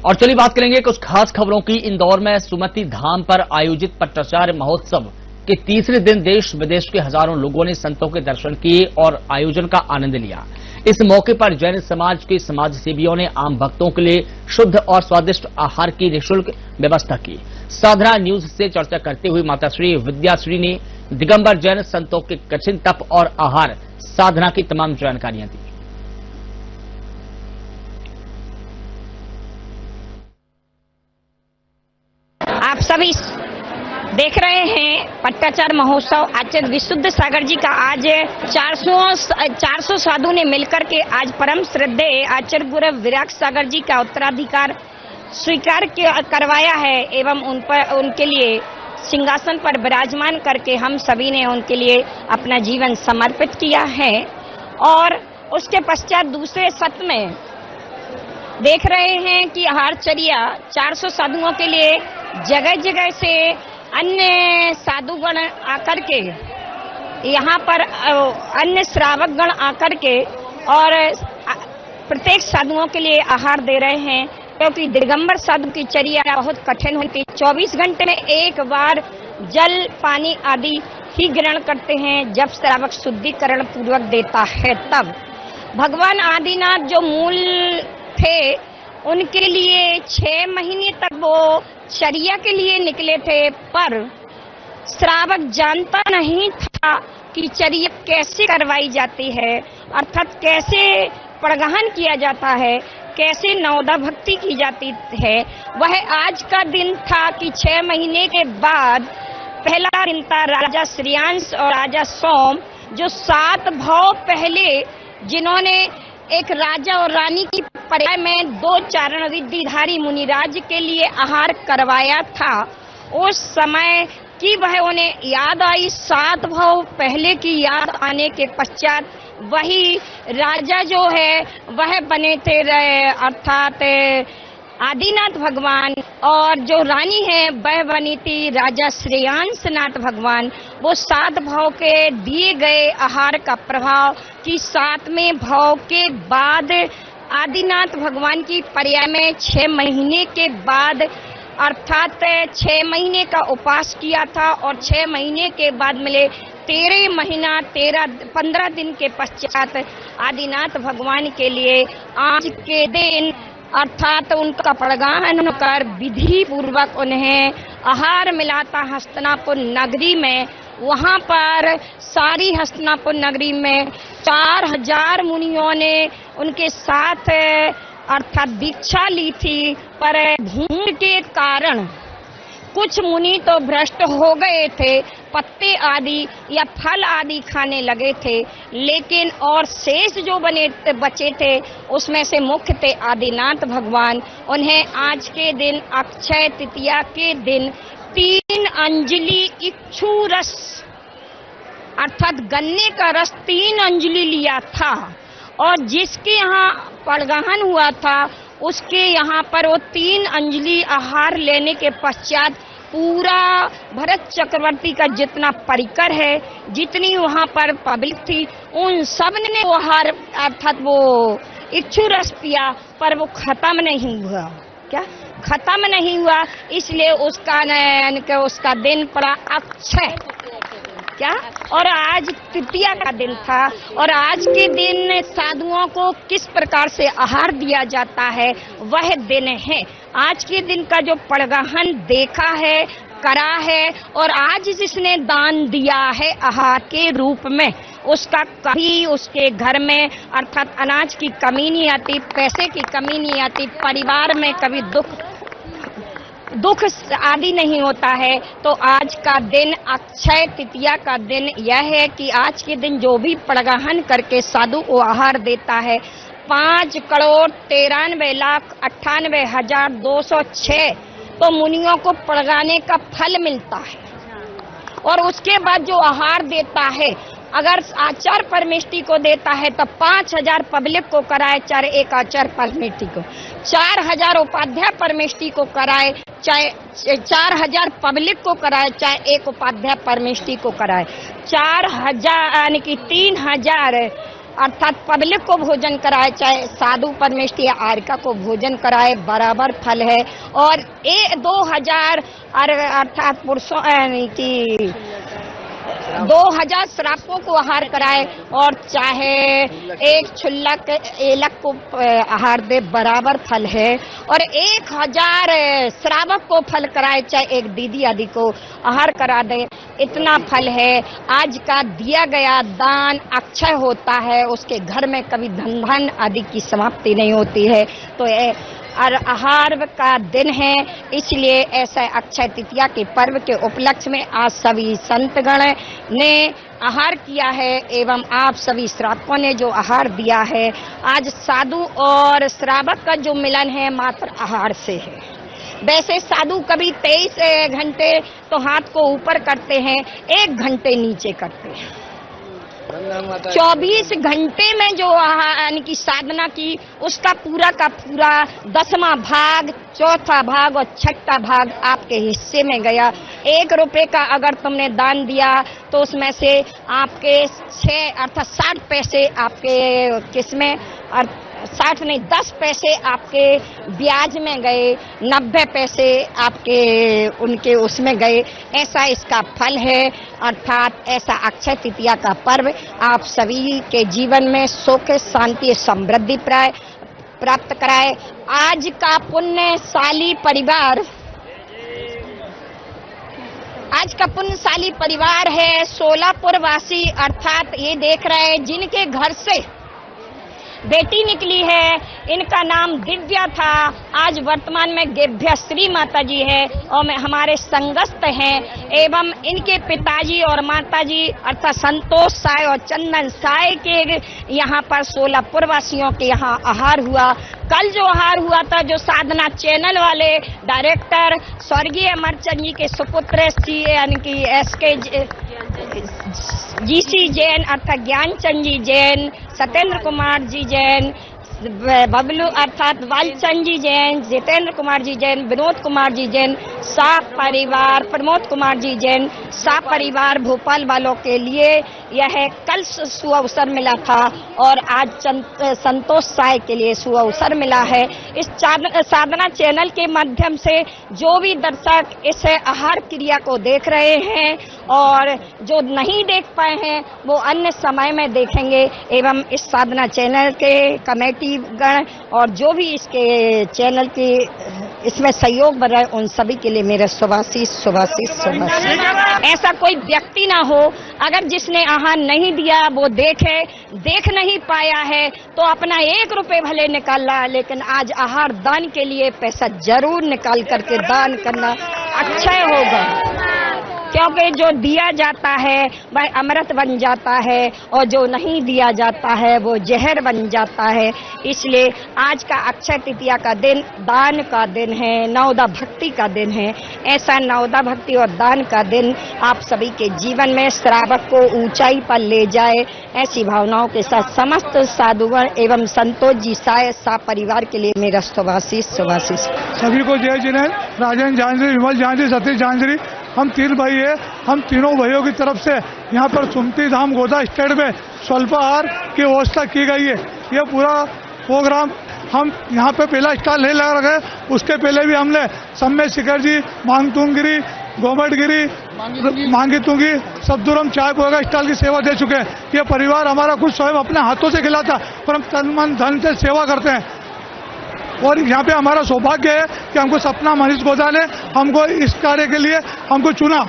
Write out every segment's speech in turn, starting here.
और चलिए बात करेंगे कुछ खास खबरों की। इंदौर में सुमति धाम पर आयोजित पट्टाचार्य महोत्सव के तीसरे दिन देश विदेश के हजारों लोगों ने संतों के दर्शन किए और आयोजन का आनंद लिया। इस मौके पर जैन समाज के समाज सेवियों ने आम भक्तों के लिए शुद्ध और स्वादिष्ट आहार की निःशुल्क व्यवस्था की। साधना न्यूज से चर्चा करते हुए माताश्री विद्याश्री ने दिगंबर जैन संतों के कठिन तप और आहार साधना की तमाम जानकारियां दी। आप सभी देख रहे हैं पट्टाचार्य महोत्सव। आचार्य विशुद्ध सागर जी का आज 400 साधु ने मिलकर के आज परम श्रद्धेय आचार्य गुरु विराग सागर जी का उत्तराधिकार स्वीकार करवाया है एवं उनके लिए सिंहासन पर विराजमान करके हम सभी ने उनके लिए अपना जीवन समर्पित किया है। और उसके पश्चात दूसरे सत्र में देख रहे हैं कि आहारचर्या 400 साधुओं के लिए जगह जगह से अन्य साधुगण आकर के यहाँ पर अन्य श्रावकगण आकर के और प्रत्येक साधुओं के लिए आहार दे रहे हैं, क्योंकि दिगंबर साधु की चर्या बहुत कठिन होती है। 24 घंटे में एक बार जल पानी आदि ही ग्रहण करते हैं। जब श्रावक शुद्धिकरण पूर्वक देता है तब भगवान आदिनाथ जो मूल थे उनके लिए 6 महीने तक वो चर्या के लिए निकले थे, पर श्रावक जानता नहीं था कि चर्या कैसे करवाई जाती है, अर्थात कैसे पड़गहन किया जाता है, कैसे नवदा भक्ति की जाती है। वह आज का दिन था कि 6 महीने के बाद पहला दिन था राजा श्रेयांश और राजा सोम, जो 7 भाव पहले जिन्होंने एक राजा और रानी की पर्याय में 2 चारण रिद्धिधारी मुनिराज के लिए आहार करवाया था। उस समय की वह उन्हें याद आई। 7 भाव पहले की याद आने के पश्चात वही राजा जो है वह बने थे अर्थात आदिनाथ भगवान, और जो रानी है वह बनी थी राजा श्रेयांशनाथ भगवान। वो 7 भाव के दिए गए आहार का प्रभाव कि 7वें भाव के बाद आदिनाथ भगवान की पर्याय में 6 महीने के बाद अर्थात 6 महीने का उपवास किया था और 6 महीने के बाद मिले 15 दिन के पश्चात आदिनाथ भगवान के लिए आज के दिन अर्थात उनका पड़गान कर विधि पूर्वक उन्हें आहार मिला था हस्तिनापुर नगरी में। वहां पर सारी हस्तिनापुर नगरी में 4000 मुनियों ने उनके साथ अर्थात दीक्षा ली थी, पर भूख के कारण कुछ मुनि तो भ्रष्ट हो गए थे, पत्ते आदि या फल आदि खाने लगे थे, लेकिन और शेष जो बचे थे उसमें से मुख्य थे आदिनाथ भगवान। उन्हें आज के दिन अक्षय तृतीया के दिन 3 अंजलि इक्षु रस अर्थात गन्ने का रस 3 अंजलि लिया था, और जिसके यहाँ पड़गहन हुआ था उसके यहाँ पर वो 3 अंजलि आहार लेने के पश्चात पूरा भरत चक्रवर्ती का जितना परिकर है, जितनी वहाँ पर पब्लिक थी, उन सब ने वो आहार अर्थात वो इक्षु रस पिया, पर वो खत्म नहीं हुआ। क्या खत्म नहीं हुआ? इसलिए उसका दिन पड़ा अक्षय। क्या? और आज तृतीया का दिन था, और आज के दिन साधुओं को किस प्रकार से आहार दिया जाता है वह दिन है। आज के दिन का जो पड़गहन देखा है, करा है, और आज जिसने दान दिया है आहार के रूप में, उसका कभी उसके घर में अर्थात अनाज की कमी नहीं आती, पैसे की कमी नहीं आती, परिवार में कभी दुख आदि नहीं होता है। तो आज का दिन अक्षय तृतीया का दिन यह है कि आज के दिन जो भी पड़गहन करके साधु को आहार देता है 5,93,98,206 तो मुनियों को पड़गाने का फल मिलता है। और उसके बाद जो आहार देता है, अगर आचार्य परमेष्टि को देता है तो 5000 पब्लिक को कराए, चाहे एक आचार्य परमेष्टि को, 4000 उपाध्याय परमेष्टि को कराए, चाहे 4000 पब्लिक को कराए, चाहे एक उपाध्याय परमेष्टि को कराए, 4000 यानी कि 3000 अर्थात पब्लिक को भोजन कराए, चाहे साधु परमेष्ठी या आर्यका को भोजन कराए, बराबर फल है। और 2000 अर्थात पुरुषों की 2000 श्रावकों को आहार कराए और चाहे एक क्षुल्लक एलक को आहार दे, बराबर फल है। और 1000 श्रावक को फल कराए, चाहे एक दीदी आदि को आहार करा दे, इतना फल है। आज का दिया गया दान अक्षय होता है, उसके घर में कभी धन आदि की समाप्ति नहीं होती है। तो और आहार का दिन है, इसलिए ऐसा अक्षय तृतीया के पर्व के उपलक्ष्य में आज सभी संतगण ने आहार किया है एवं आप सभी श्रावकों ने जो आहार दिया है। आज साधु और श्रावक का जो मिलन है मात्र आहार से है। वैसे साधु कभी 23 घंटे तो हाथ को ऊपर करते हैं, 1 घंटे नीचे करते हैं। 24 घंटे में जो यानी कि साधना की, उसका पूरा का पूरा 10वां भाग, 4था भाग और 6ठा भाग आपके हिस्से में गया। 1 रुपए का अगर तुमने दान दिया तो उसमें से आपके 6 अर्थात 60 पैसे आपके किसमें, 60 नहीं 10 पैसे आपके ब्याज में गए, 90 पैसे आपके उनके उसमें गए। ऐसा इसका फल है। अर्थात ऐसा अक्षय तृतीया का पर्व आप सभी के जीवन में सुख, शांति, समृद्धि प्राप्त कराए। आज का पुण्यशाली परिवार, आज का पुण्यशाली परिवार है सोलापुर वासी, अर्थात ये देख रहे हैं जिनके घर से बेटी निकली है, इनका नाम दिव्या था, आज वर्तमान में गेभ्यश्री माता जी है और हमारे संगस्थ हैं। एवं इनके पिताजी और माताजी अर्थात संतोष साय और चंदन साय के यहाँ पर सोलापुर वासियों के यहाँ आहार हुआ। कल जो आहार हुआ था, जो साधना चैनल वाले डायरेक्टर स्वर्गीय अमरचंद जी के सुपुत्र यानी कि SK GC जैन अर्थात ज्ञानचंद जी जैन, सत्येंद्र कुमार जी जैन, बबलू अर्थात वालचंद जी जैन, जितेंद्र कुमार जी जैन, विनोद कुमार जी जैन, सा परिवार, प्रमोद कुमार जी जैन, सा परिवार भोपाल वालों के लिए यह कल सुअवसर मिला था और आज संतोष साय के लिए सुअवसर मिला है। इस साधना चैनल के माध्यम से जो भी दर्शक इस आहार क्रिया को देख रहे हैं और जो नहीं देख पाए हैं वो अन्य समय में देखेंगे। एवं इस साधना चैनल के कमेटी गण और जो भी इसके चैनल की इसमें सहयोग बन रहा है, उन सभी के लिए मेरा शुभाशीष शुभाशीष शुभाशीष। ऐसा कोई व्यक्ति ना हो अगर जिसने आहार नहीं दिया वो देख नहीं पाया है तो अपना 1 रुपए भले निकाला, लेकिन आज आहार दान के लिए पैसा जरूर निकाल करके दान करना अक्षय होगा, क्योंकि जो दिया जाता है वह अमृत बन जाता है और जो नहीं दिया जाता है वो जहर बन जाता है। इसलिए आज का अक्षय तृतीया का दिन दान का दिन है, नवदा भक्ति का दिन है। ऐसा नवदा भक्ति और दान का दिन आप सभी के जीवन में श्रावक को ऊंचाई पर ले जाए, ऐसी भावनाओं के साथ समस्त साधुगण एवं संतोष जी साय सा परिवार के लिए मेरा शुभाशीष शुभाशीष। सभी को जय जिनेन्द्र, राजन झांझरी, विमल झांझरी, सतीश झांझरी, हम 3 भाई है। हम तीनों भाइयों की तरफ से यहाँ पर सुमती धाम गोदा स्टेट में स्वल्पाहार की व्यवस्था की गई है। ये पूरा प्रोग्राम हम यहाँ पे पहला स्टॉल नहीं लगा रखे, उसके पहले भी हमने सम्मेद शिखर जी, मांगतुंगगिरी, गोमटगिरी, मांगीतुंगी, सब्दुरम चाय पोहा स्टॉल की सेवा दे चुके हैं। ये परिवार हमारा खुद स्वयं अपने हाथों से खिलाता और हम तन मन धन से सेवा करते हैं। और यहाँ पे हमारा सौभाग्य है कि हमको सपना मनीष गोदा ने हमको इस कार्य के लिए हमको चुना,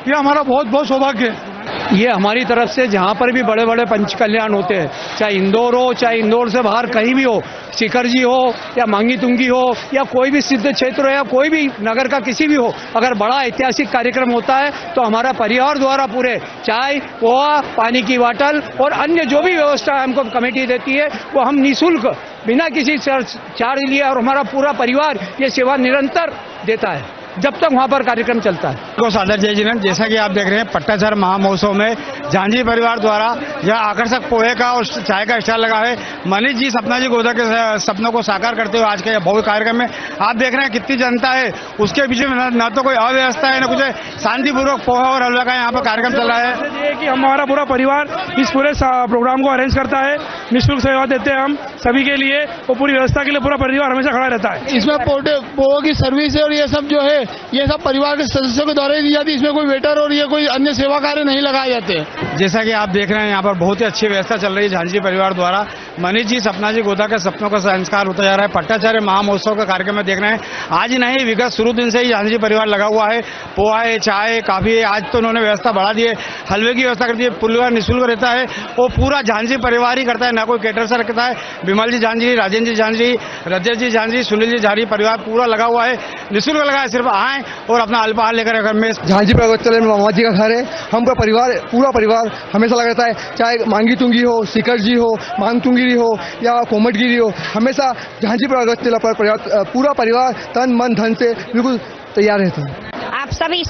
ये हमारा बहुत बहुत सौभाग्य है। ये हमारी तरफ से जहाँ पर भी बड़े बड़े पंच कल्याण होते हैं, चाहे इंदौर हो, चाहे इंदौर से बाहर कहीं भी हो, शिखर जी हो या मांगीतुंगी हो या कोई भी सिद्ध क्षेत्र हो या कोई भी नगर का किसी भी हो, अगर बड़ा ऐतिहासिक कार्यक्रम होता है तो हमारा परिवार द्वारा पूरे चाय पोहा, पानी की बोतल और अन्य जो भी व्यवस्था हमको कमेटी देती है वो हम निःशुल्क बिना किसी चार्ज लिए और हमारा पूरा परिवार ये सेवा निरंतर देता है। जब तक वहाँ पर कार्यक्रम चलता है। को सादर जय जिनेंद्र, जैसा कि आप देख रहे हैं पट्टाचार महामहोत्सव में झांझी परिवार द्वारा यह आकर्षक पोहे का और चाय का स्टॉल लगा है। मनीष जी सपना जी गोदा के सपनों को साकार करते हुए आज के भव्य कार्यक्रम में आप देख रहे हैं कितनी जनता है, उसके बीच में न तो कोई अव्यवस्था है न कुछ है, शांतिपूर्वक पोहा और हलवा का यहाँ पर कार्यक्रम चल रहा है। कि हमारा पूरा परिवार इस पूरे प्रोग्राम को अरेंज करता है, निःशुल्क सेवा देते हैं हम सभी के लिए और पूरी व्यवस्था के लिए पूरा परिवार हमेशा खड़ा रहता है। इसमें पोहे की सर्विस और ये सब जो है ये सब परिवार के सदस्यों के द्वारा दी जाती है। इसमें कोई वेटर और ये कोई अन्य सेवा कार्य नहीं लगाए जाते। जैसा कि आप देख रहे हैं यहाँ पर बहुत ही अच्छी व्यवस्था चल रही है झांझी परिवार द्वारा। मनीष जी सपना जी गोदा के सपनों का संस्कार होता जा रहा है। पट्टाचार्य महामहोत्सव का कार्यक्रम में देख रहे हैं आज नहीं विगत शुरू दिन से ही झांझी परिवार लगा हुआ है। पोहा है, चाय है, काफी है। आज तो उन्होंने व्यवस्था बढ़ा दी है, हलवे की व्यवस्था कर दी है, पुलवा निःशुल्क रहता है वो पूरा झांझी परिवार ही करता है, ना कोई केटर से रखता है। विमल जी झांझी, राजेंद्र जी झांझी, रजत जी झांझी, सुनील जी झांझी परिवार पूरा लगा हुआ है, निःशुल्क लगा है। सिर्फ आए और अपना अल्पाहार लेकर घर में। झांझी प्रगतिचल मामा जी का घर है। हम पूरा परिवार हमेशा लगा रहता है, चाहे मांगी तुंगी हो, शिखर जी हो, मांग तुंगी हो या कोमटगिरी हो, हमेशा झांझी प्रगतिचल पर पूरा परिवार तन मन धन से बिल्कुल तैयार रहता है। आप सभी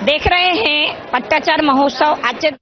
देख रहे हैं पट्टाचार महोत्सव आचार्य